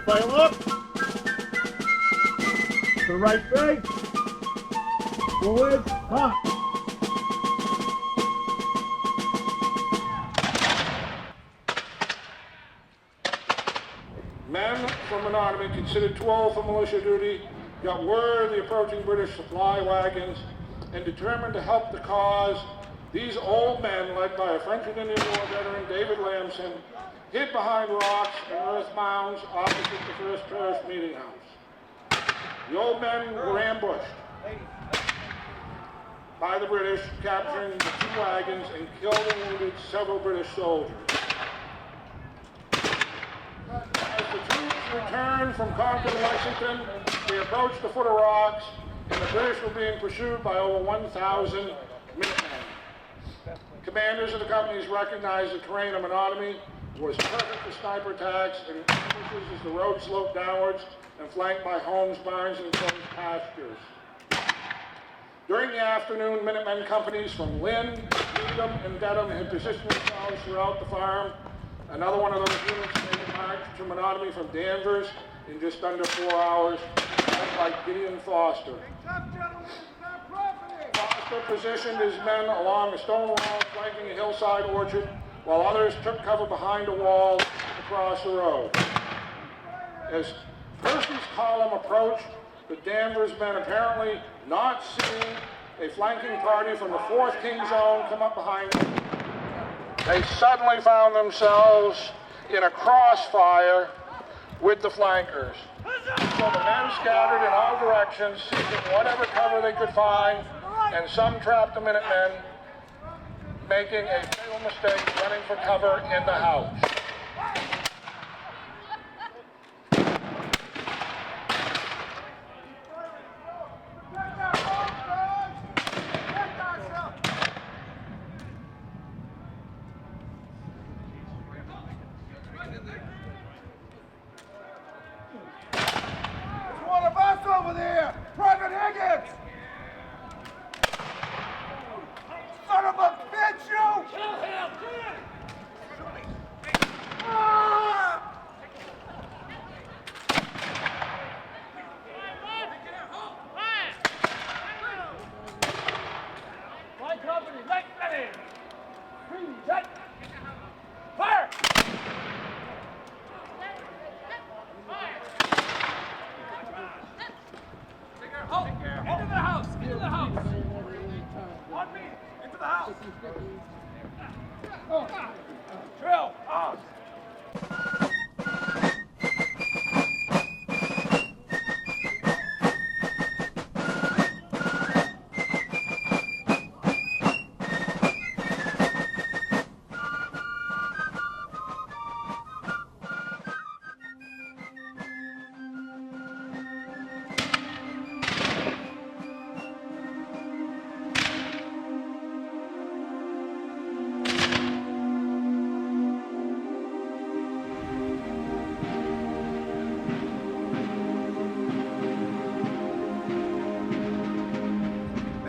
File up. To the right leg. Forward. Hop. Men from Menotomy, considered too old for militia duty, got word of the approaching British supply wagons and determined to help the cause. These old men, led by a French and Indian War veteran, David Lamson, hid behind rocks and earth mounds opposite the First Parish Meeting House. The old men were ambushed by the British, capturing the two wagons and killed and wounded several British soldiers. As the troops returned from Concord and Lexington, they approached the foot of rocks, and the British were being pursued by over 1,000 Minutemen. Commanders of the companies recognized the terrain of Menotomy was perfect for sniper attacks and ambushes as the road sloped downwards and flanked by homes, barns, and closed pastures. During the afternoon, Minutemen companies from Lynn, Needham, and Dedham had positioned themselves throughout the farm. Another one of those units made a march to Menotomy from Danvers in just under 4 hours, led by Gideon Foster. Foster positioned his men along a stone wall flanking a hillside orchard, while others took cover behind a wall across the road. As Percy's column approached, the Danvers men, apparently not seeing a flanking party from the 4th King Zone come up behind them, they suddenly found themselves in a crossfire with the flankers. So the men scattered in all directions, seeking whatever cover they could find, and some trapped the Minutemen, making a fatal mistake running for cover in the house. There's one of us over there! Private Higgins! Son of a bitch, you! Kill him! Ah! My company, ready! Set! Fire! Into the house! Into the house! On me! Into the house! Drill! Off!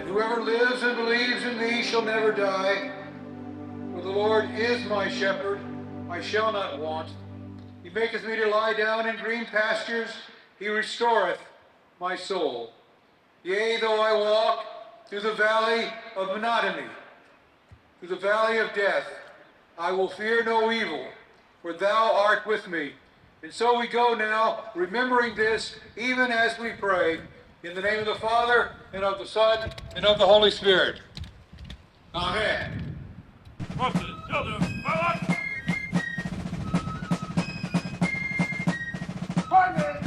Whoever lives and believes in me shall never die. For the Lord is my shepherd, I shall not want. He maketh me to lie down in green pastures, he restoreth my soul. Yea, though I walk through the valley of Menotomy, through the valley of death, I will fear no evil, for thou art with me. And so we go now, remembering this, even as we pray, in the name of the Father, and of the Son, and of the Holy Spirit. Amen. Pardon me!